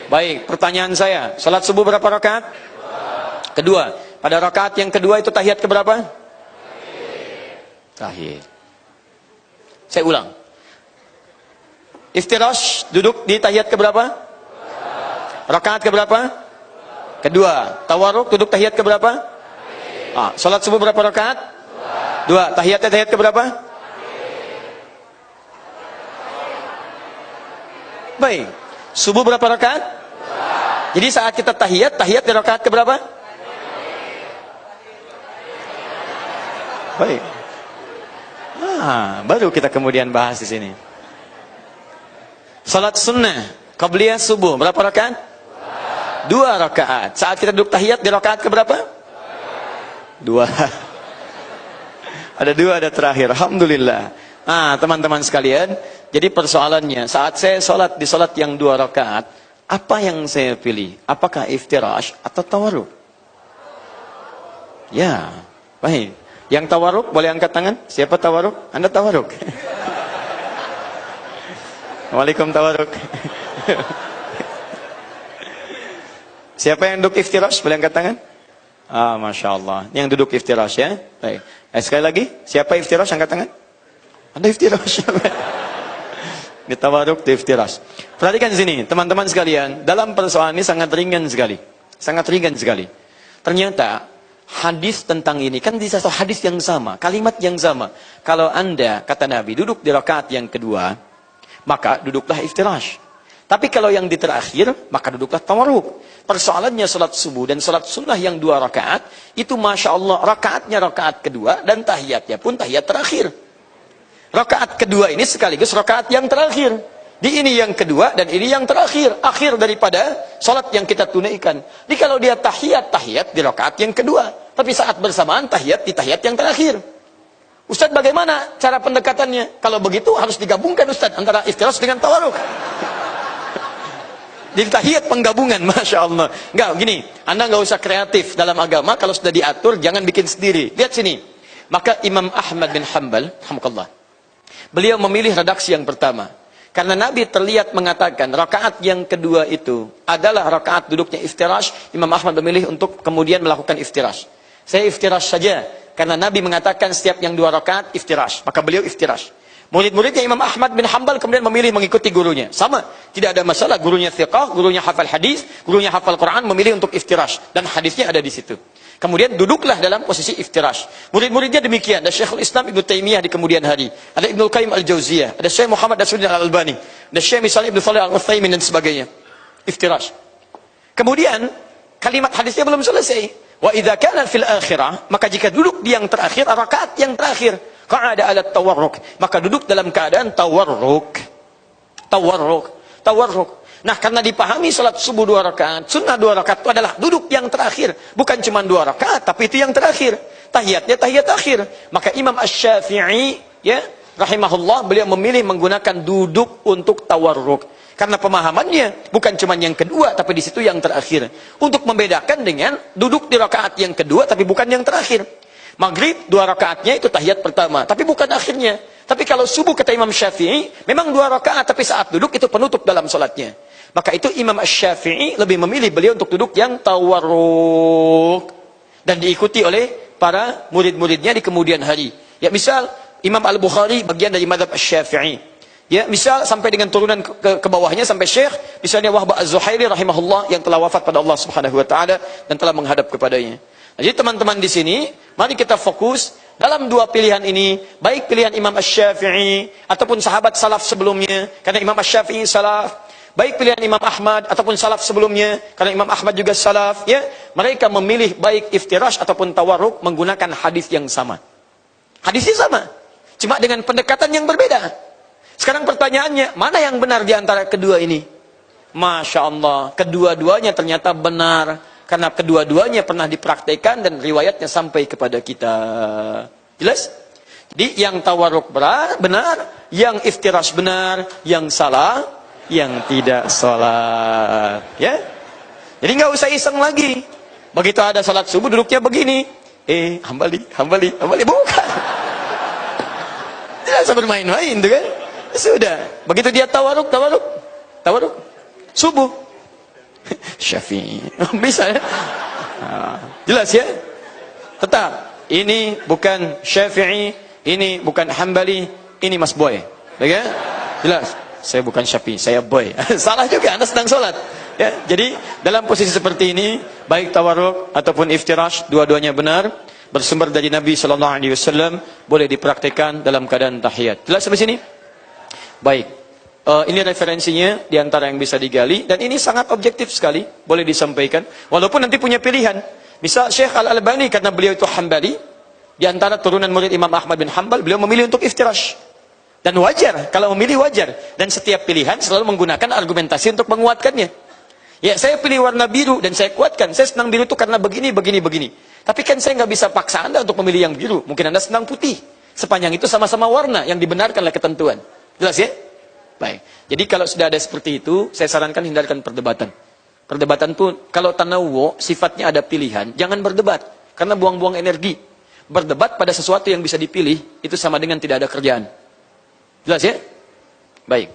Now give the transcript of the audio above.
Baik, pertanyaan saya, salat subuh berapa rakaat? Kedua. Pada rakaat yang kedua itu tahiyat keberapa? Terakhir. Saya ulang. Iftirash duduk di tahiyat keberapa? Rakaat keberapa? Kedua. Tawarruk duduk tahiyat keberapa? Salat subuh berapa rakaat? Dua. Tahiyatnya tahiyat keberapa? Baik. Subuh berapa rakaat? Jadi saat kita tahiyat di rakaat keberapa? Baik. Baru kita kemudian bahas di sini. Salat sunnah qabliyah subuh berapa rakaat? Dua rakaat. Saat kita duduk tahiyat di rakaat keberapa? Dua. Ada dua, ada terakhir. Alhamdulillah. Teman-teman sekalian, jadi persoalannya saat saya sholat di sholat yang dua rakaat, apa yang saya pilih? Apakah iftirash atau tawarruk? Ya, baik. Yang tawarruk boleh angkat tangan. Siapa tawarruk? Anda tawarruk. Waalaikum tawarruk. Siapa yang duduk iftirash? Boleh angkat tangan? Masya Allah. Yang duduk iftirash ya. Baik. Sekali lagi, siapa iftirash? Angkat tangan. Anda iftirash. Di tawarruk, di iftirash. Perhatikan sini, teman-teman sekalian. Dalam persoalan ini sangat ringan sekali. Sangat ringan sekali. Ternyata hadis tentang ini kan di satu hadis yang sama, kalimat yang sama. Kalau Anda, kata Nabi, duduk di rakaat yang kedua, maka duduklah iftirash. Tapi kalau yang di terakhir, maka duduklah tawarruk. Persoalannya salat subuh dan salat sunnah yang dua rakaat, itu Masya Allah, rakaatnya rakaat kedua, dan tahiyatnya pun tahiyat terakhir. Rakaat kedua ini sekaligus rakaat yang terakhir. Di ini yang kedua dan ini yang terakhir. Akhir daripada salat yang kita tunaikan. Jadi kalau dia tahiyat di rakaat yang kedua. Tapi saat bersamaan tahiyat di tahiyat yang terakhir. Ustaz, bagaimana cara pendekatannya? Kalau begitu harus digabungkan Ustaz antara iftirash dengan tawarruk. Di tahiyat penggabungan, Masya Allah. Enggak, gini, Anda nggak usah kreatif dalam agama. Kalau sudah diatur, jangan bikin sendiri. Lihat sini. Maka Imam Ahmad bin Hanbal, alhamdulillah, beliau memilih redaksi yang pertama. Karena Nabi terlihat mengatakan rakaat yang kedua itu adalah rakaat duduknya iftirash. Imam Ahmad memilih untuk kemudian melakukan iftirash. Saya iftirash saja. Karena Nabi mengatakan setiap yang dua rakaat iftirash. Maka beliau iftirash. Murid-muridnya Imam Ahmad bin Hanbal kemudian memilih mengikuti gurunya. Sama. Tidak ada masalah. Gurunya thiqah, gurunya hafal hadis, gurunya hafal Quran memilih untuk iftirash. Dan hadisnya ada di situ. Kemudian duduklah dalam posisi iftirash. Murid-muridnya demikian. Ada Syekhul Islam Ibnu Taimiyah di kemudian hari. Ada Ibnu Qayyim Al-Jauziyah. Ada Syekh Muhammad Nasruddin Al-Albani. Ada Syekh misalnya Ibnu Shalih Al-Utsaimin dan sebagainya. Iftirash. Kemudian kalimat hadisnya belum selesai. Wa idza kana fil akhirah, maka jika duduk di yang terakhir, rakaat yang terakhir, qa'ada ala tawarruk, maka duduk dalam keadaan tawarruk. Nah, karena dipahami salat subuh dua rakaat, sunnah dua rakaat itu adalah duduk yang terakhir. Bukan cuma dua rakaat, tapi itu yang terakhir. Tahiyatnya tahiyat akhir. Maka Imam Asy-Syafi'i, ya, rahimahullah, beliau memilih menggunakan duduk untuk tawarruk. Karena pemahamannya bukan cuma yang kedua, tapi di situ yang terakhir. Untuk membedakan dengan duduk di rakaat yang kedua, tapi bukan yang terakhir. Maghrib dua rakaatnya itu tahiyat pertama, tapi bukan akhirnya. Tapi kalau subuh kata Imam Syafi'i, memang dua rakaat, tapi saat duduk itu penutup dalam salatnya. Maka itu Imam Asy-Syafi'i lebih memilih beliau untuk duduk yang tawarruk. Dan diikuti oleh para murid-muridnya di kemudian hari. Ya, misal Imam Al-Bukhari bagian dari mazhab Asy-Syafi'i. Ya, misal sampai dengan turunan ke bawahnya sampai Syekh misalnya Wahb Az-Zuhairi rahimahullah yang telah wafat pada Allah Subhanahu wa taala dan telah menghadap kepadanya. Jadi teman-teman di sini, mari kita fokus dalam dua pilihan ini, baik pilihan Imam Asy-Syafi'i ataupun sahabat salaf sebelumnya, karena Imam Asy-Syafi'i salaf, baik pilihan Imam Ahmad ataupun salaf sebelumnya, karena Imam Ahmad juga salaf, ya, mereka memilih baik iftirash ataupun tawarruk menggunakan hadis yang sama. Hadisnya sama, cuma dengan pendekatan yang berbeda. Sekarang pertanyaannya, mana yang benar di antara kedua ini? Masya Allah, kedua-duanya ternyata benar. Karena kedua-duanya pernah dipraktikkan dan riwayatnya sampai kepada kita. Jelas? Jadi yang tawarruk benar, yang iftirash benar, yang salah, yang tidak salat. Ya? Jadi nggak usah iseng lagi. Begitu ada salat subuh duduknya begini. Hambali. Bukan. Tidak usah bermain-main tuh kan. Sudah. Begitu dia tawarruk. Subuh. Syafi'i. Bisa ya? Jelas ya? Tetap, ini bukan Syafi'i, ini bukan Hambali, ini Mas Boy. Ya? Jelas. Saya bukan Syafi'i, saya Boy. Salah juga, Anda sedang sholat. Ya, jadi dalam posisi seperti ini, baik tawarruk ataupun iftirash, dua-duanya benar, bersumber dari Nabi sallallahu alaihi wasallam, boleh dipraktikkan dalam keadaan tahiyat. Jelas sampai sini? Baik. Ini referensinya di antara yang bisa digali, dan ini sangat objektif sekali, boleh disampaikan. Walaupun nanti punya pilihan. Misal Syekh Al-Albani, karena beliau itu Hambali, di antara turunan murid Imam Ahmad bin Hanbal, beliau memilih untuk iftirash. Dan wajar, kalau memilih wajar. Dan setiap pilihan selalu menggunakan argumentasi untuk menguatkannya. Ya, saya pilih warna biru dan saya kuatkan. Saya senang biru itu karena begini, begini, begini. Tapi kan saya nggak bisa paksa Anda untuk memilih yang biru. Mungkin Anda senang putih. Sepanjang itu sama-sama warna yang dibenarkan oleh ketentuan. Jelas ya? Baik. Jadi kalau sudah ada seperti itu, saya sarankan hindarkan perdebatan. Perdebatan pun, kalau tanawu sifatnya ada pilihan, jangan berdebat. Karena buang-buang energi. Berdebat pada sesuatu yang bisa dipilih, itu sama dengan tidak ada kerjaan. Jelas ya? Baik.